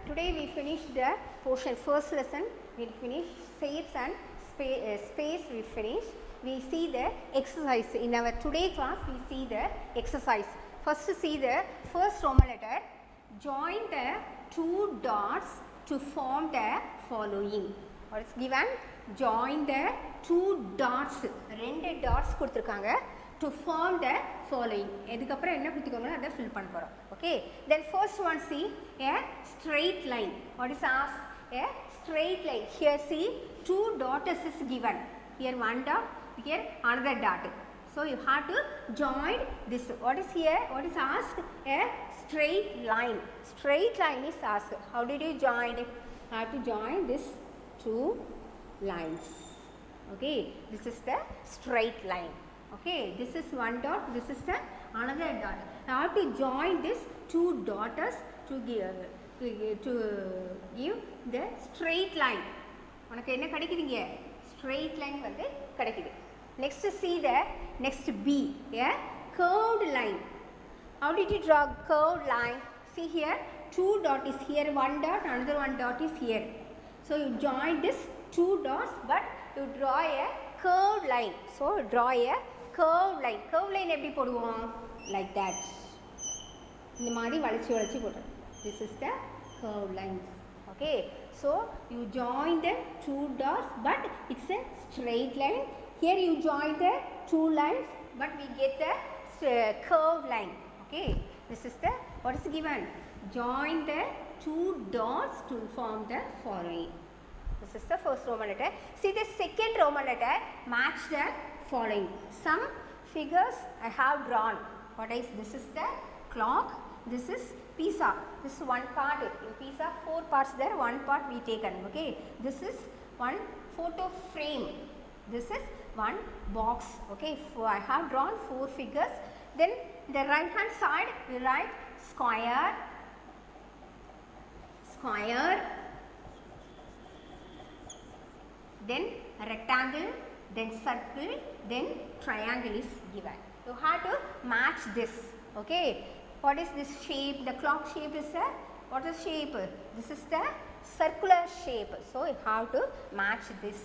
Today we finished the portion, first lesson we finished shapes and space we finished. We see the exercise. In our today class we see the exercise. First see the first Roman letter. Join the two dots to form the following. What is given? Join the two dots. ரெண்டு dots கொடுத்திருக்காங்க. To form the following. எதுக்கப்புறம் என்ன கொடுத்துக்கோங்களோ அதை fill பண்ண போகிறோம். Okay. Then first one see a straight line. What is asked? A straight line. Here see two dots is given. Here one dot, here another dot. So you have to join this. What is here? What is asked? A straight line. Straight line is asked. How did you join it? You have to join this two lines. Okay. This is the straight line. Okay, this is one dot, this is the another dot. I have to join this two dots to give the straight line. உனக்கு என்ன கிடைக்குதுங்க? Straight line வந்து கிடைக்குது. Next see the next B, a curved line. How did you draw curved line? See here, two dot is here, one dot, another one dot is here. So you join this two dots, but you draw a curved line. So draw a curved line. Curved line எப்படி போடுவோம்? Like that. இந்த மாதிரி வளைச்சி வளைச்சி போடுறோம். This is the curved lines. Okay. So you join the two dots, but it's a straight line. Here you join the two lines, but we get the curved line. Okay. This is the what is given? Join the two dots to form the following. This is the first Roman letter. See the second Roman letter match the following. Some figures I have drawn. What is this? Is the clock. This is pizza. This is one part. In pizza, four parts there. One part we taken. Okay. This is one photo frame. This is one box. Okay. So I have drawn four figures. Then the right hand side we write square. Square. Then rectangle, then circle, then triangle is given. You have to match this. Okay. What is this shape? The clock shape is a what is shape? This is the circular shape. So you have to match this.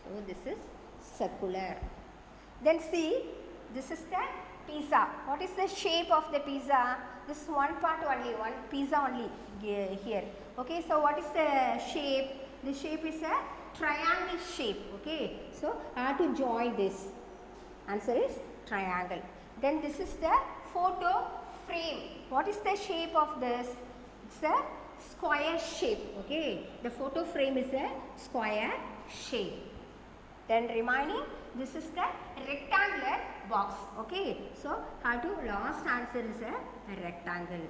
So this is circular. Then see, this is the pizza. What is the shape of the pizza? This is one part only, one pizza only here. Okay. So what is the shape? The shape is a triangle shape. Okay. So I have to join this. Answer is triangle. Then this is the photo frame. What is the shape of this? It's a square shape. Okay. The photo frame is a square shape. Then remaining, this is the rectangular box. Okay. So I have to last answer is a rectangle.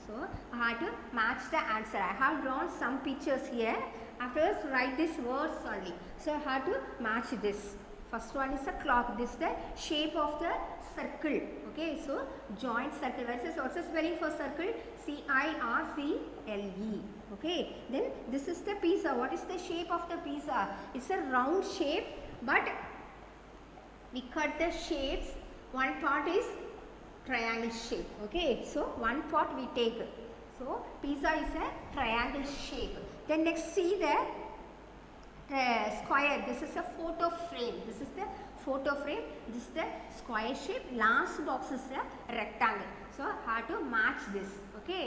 So I have to match the answer. I have drawn some pictures here. Afterwards write these words only. So I have to match this. First one is a clock. This is the shape of the circle. Okay. So joint circle. What is the spelling for circle? C-I-R-C-L-E. Okay. Then this is the pizza. What is the shape of the pizza? It's a round shape, but we cut the shapes. One part is triangle shape. Okay. So one part we take. So pizza is a triangle shape. Then next see the square. This is a photo frame. This is the photo frame. This is the square shape. Last box is a rectangle. So how to match this? Okay.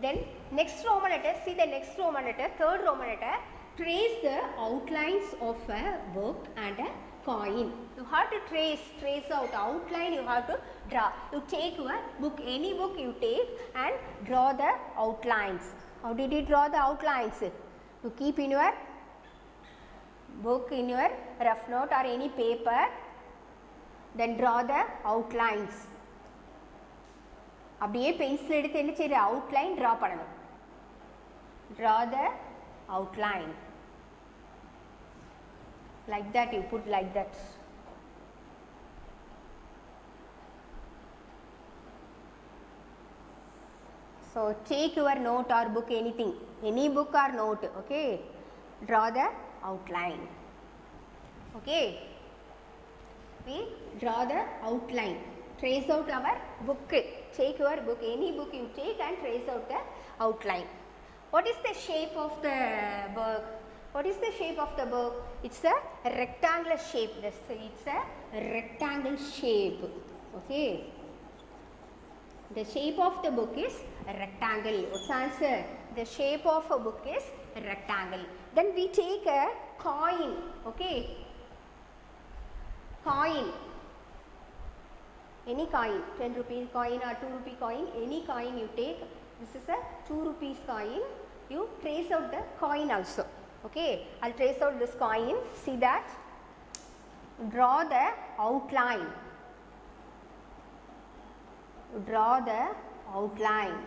Then next Roman letter. See the next Roman letter. Third Roman letter. Trace the outlines of a book and a coin. You have to trace out outline. You have to draw. You take your book, any book you take, and draw the outlines. How did you draw the outlines? You keep in your book, in your rough note or any paper, then draw the outlines. அப்படியே pencil எடுத்து என்ன செய்யற outline draw பண்ணணும். Draw the outline. Like that you put like that. So take your note or book, anything, any book or note. Okay. Draw the outline. Okay. We draw the outline. Trace out our book. Take your book, any book you take, and trace out the outline. What is the shape of the book? What is the shape of the book? It's a rectangular shape. It's a rectangle shape. Okay. The shape of the book is a rectangle. What's the answer? The shape of a book is a rectangle. Then we take a coin. Okay. Coin. Any coin. 10 rupees coin or 2 rupee coin. Any coin you take. This is a 2 rupees coin. You trace out the coin also. Okay. I'll trace out this coin. See that? Draw the outline. Draw the outline.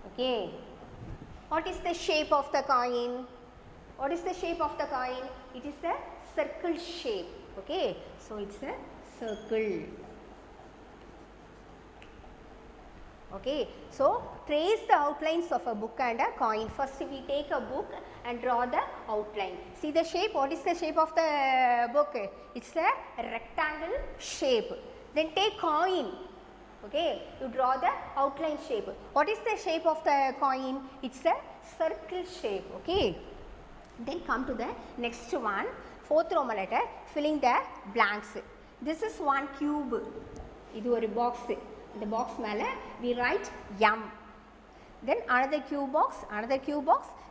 Okay. What is the shape of the coin? What is the shape of the coin? It is a circle shape. Okay. So it's a circle. Okay. So trace the outlines of a book and a coin. First we take a book and draw the outline. See the shape. What is the shape of the book? It's a rectangle shape. Then take coin. Okay. You draw the outline shape. What is the shape of the coin? It's a circle shape. Okay. Then come to the next one. Fourth Roman letter. Filling the blanks. This is one cube. This is a box. The box மேல we write M. Then another cube box,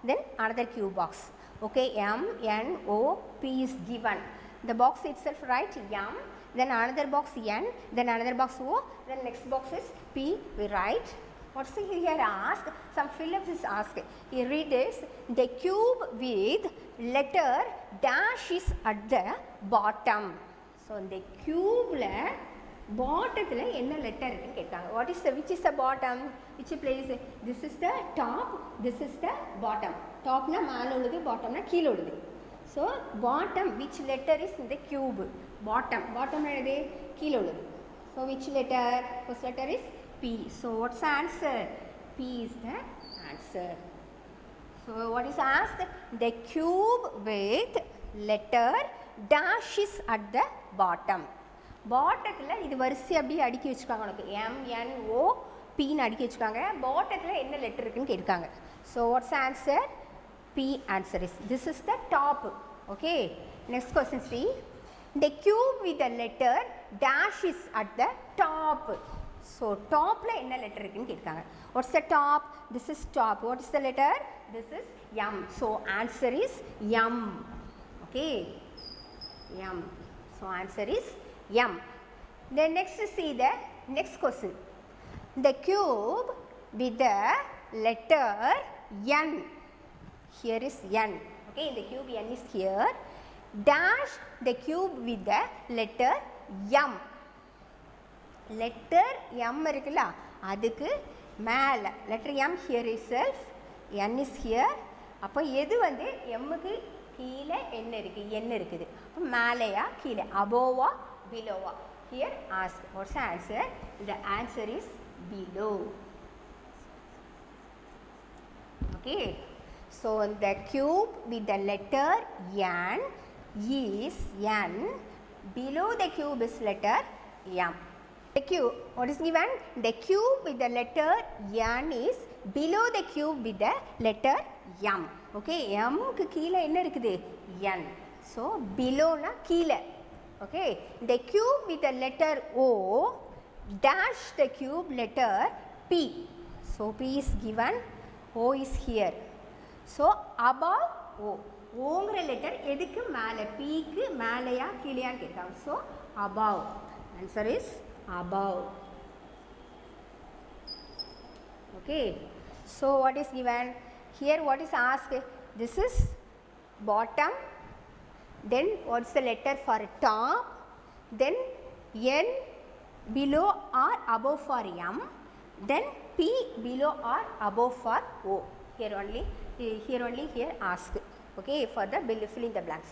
then another cube box. Okay, M, N, O, P is given. The box itself write M, then another box N, then another box O, then next box is P, we write. What's here asked? Some fill-ups is asked. You read this, the cube with letter dash is at the bottom. So, the cube bottom என்ன letter இருக்குன்னு கேட்காங்க. What is the, which is the bottom? Which place? This is the top, this is the bottom. Top na மேல உள்ளது, bottom na கீழ உள்ளது. So bottom, which letter is in the cube? Bottom. Bottom என்னது? கீழ உள்ளது. So which letter? First letter is P. So what's the answer? P is the answer. So what is asked? The cube with letter dash is at the bottom. பாட்டத்தில் இது வரிசை அப்படியே அடுக்கி வச்சுருக்காங்க உனக்கு MNO Pன்னு அடுக்கி வச்சுருக்காங்க. பாட்டத்தில் என்ன லெட்டர் இருக்குன்னு கேட்காங்க. So what's answer? P answer is. This is the top. Okay. Next question see. The cube with the letter dash is at the top. So topல என்ன லெட்டர் இருக்குன்னு கேட்காங்க. What's the top? This is top. What is the letter? This is M. So answer is M. Okay. M. So answer is M. Then next see the next question. The cube with the letter N. Here is N. Okay, the cube N is here. Dash the cube with the letter M. Letter M இருக்குல்ல அதுக்கு மேல letter M here itself, N is here. அப்போ எது வந்து Mக்கு கீழே என்ன இருக்கு? N இருக்குது. அப்போ மேலையா கீழே, above-ஆ below-ஆ? Here ask. What's the answer? The answer is below. Okay. So the cube with the letter N is N. Below the cube is letter M. The cube, what is given? The cube with the letter N is below the cube with the letter M. Okay. M க்கு கீழே என்ன இருக்குது? N. So below na கீழே. Okay. The cube with the letter O dash the cube letter P. So P is given, O is here. So above O. ஓங்கிற letter எதுக்கு மேலே? Pக்கு மேலேயா கீழேயான்னு கேட்காங்க. So above. Answer is above. Okay. So what is given? Here what is asked? This is bottom. Then what's the letter for top? Then N below or above for M. Then P below or above for O. Here only ask. Okay, for the fill in the blanks.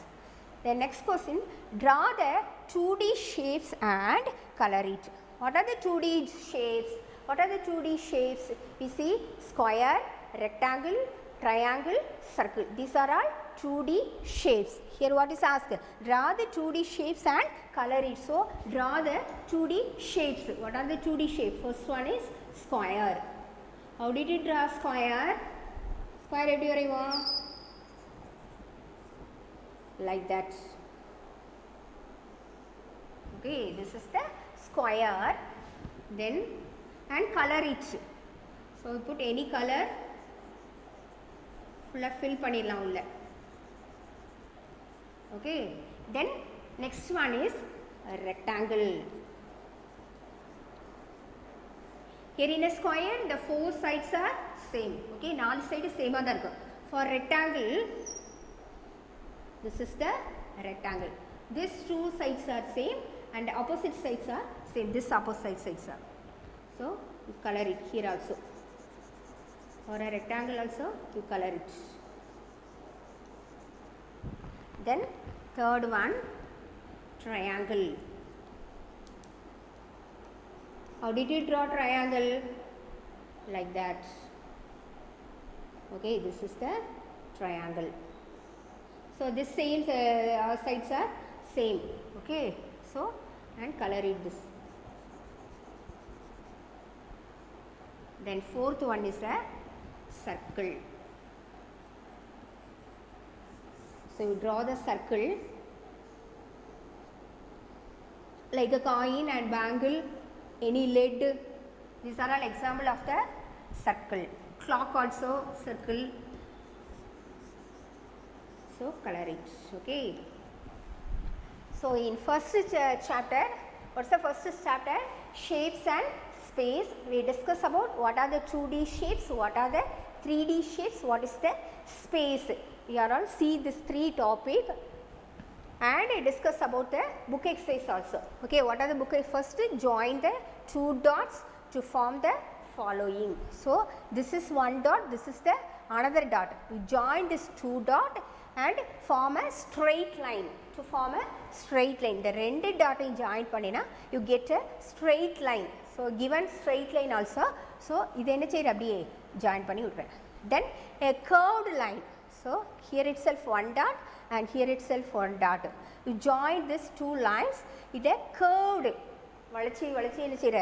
The next question, draw the 2D shapes and color it. What are the 2D shapes? What are the 2D shapes? We see square, rectangle, triangle, circle. These are all 2D shapes. Here what is asked? Draw the 2D shapes and color it. So draw the 2D shapes. What are the 2D shapes? First one is square. How did you draw square? Square எப்படி வரைவோம்? Like that. Okay, this is the square. Then and color it. So we put any color. Full fill பண்ணிடலாம் உள்ள. Okay. Then next one is a rectangle. Here in a square, the four sides are same. Okay, நாலு side same தான் இருக்கும். For rectangle, this is the rectangle. These two sides are same and opposite sides are same. This opposite sides are. So you color it here also. For a rectangle also, you color it. Then third one, triangle. How did you draw triangle? Like that. Okay, this is the triangle. So this same sides are same. Okay, so and color it this. Then fourth one is a circle. So you draw the circle like a coin and bangle, any lid. These are all example of the circle. Clock also circle. So color it. Okay. So in first chapter, what's the first chapter? Shapes and space. We discuss about what are the 2D shapes, what are the 3D shapes, what is the space. We are all see this three topic and discuss about the book exercise also. Okay, what are the book exercise? First, join the two dots to form the following. So this is one dot, this is the another dot. You join this two dot and form a straight line. To form a straight line, the ரெண்டு dot join பண்ணினா you get a straight line. So given straight line also, so இது என்ன செய்ற அப்படியே join பண்ணி விடுறேன். Then a curved line. So here itself one dot and here itself one dot. You join these two lines, it a curved. வளைச்சி என்ன செய்ற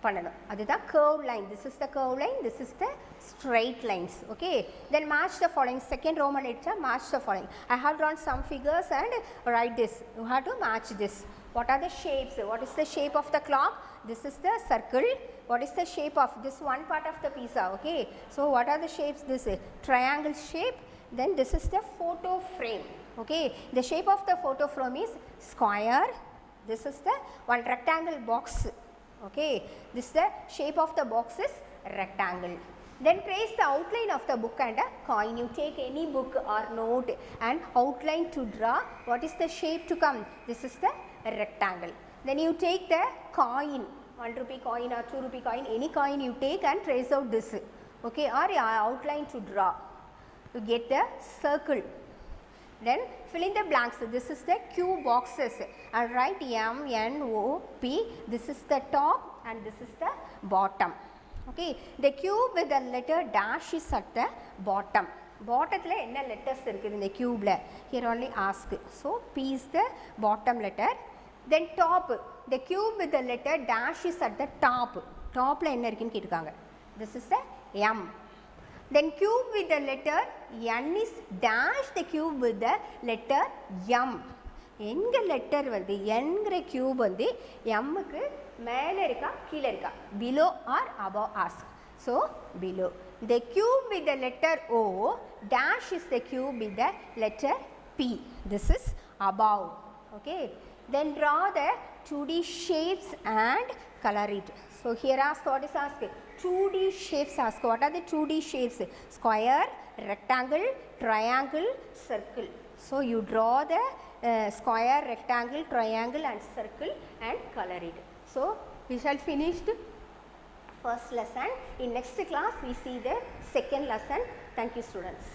பண்ணணும். அதுதான் curved line. This is the curved line, this is the straight lines. Okay, then match the following. Second Roman letter, match the following. I have drawn some figures and write this. You have to match this. What are the shapes? What is the shape of the clock? This is the circle. What is the shape of this one part of the pizza? Okay, so what are the shapes? This is triangle shape. Then this is the photo frame. Okay, the shape of the photo frame is square. This is the one rectangle box. Okay, this is the shape of the box is rectangle. Then trace the outline of the book and a coin. You take any book or note and outline to draw. What is the shape to come? This is the rectangle. Then you take the coin, 1 rupee coin or 2 rupee coin, any coin you take and trace out this. Okay, or outline to draw. You get the circle. Then fill in the blanks. This is the Q boxes and write M, N, O, P. This is the top and this is the bottom. Okay, the cube with the letter dash is at the bottom. Bottom enna letters irukku in the cube la. Here only ask. So P is the bottom letter. Then top, the cube with the letter dash is at the top. Top la enna irukku ketukanga. This is the M. Then cube with the letter N is dash the cube with the letter M. எங்க letter வருது என்கிற cube வந்து எம்முக்கு மேலே இருக்கா கீழே இருக்கா below or above ask. So below. The cube with the letter O, dash is the cube with the letter P. This is above. Okay. Then draw the 2D shapes and color it. So here ask what is asked? 2D shapes ask. What are the 2D shapes? Square, rectangle, triangle, circle. So you draw the square, rectangle, triangle and circle and color it. So we shall finish the first lesson. In next class we see the second lesson. Thank you students.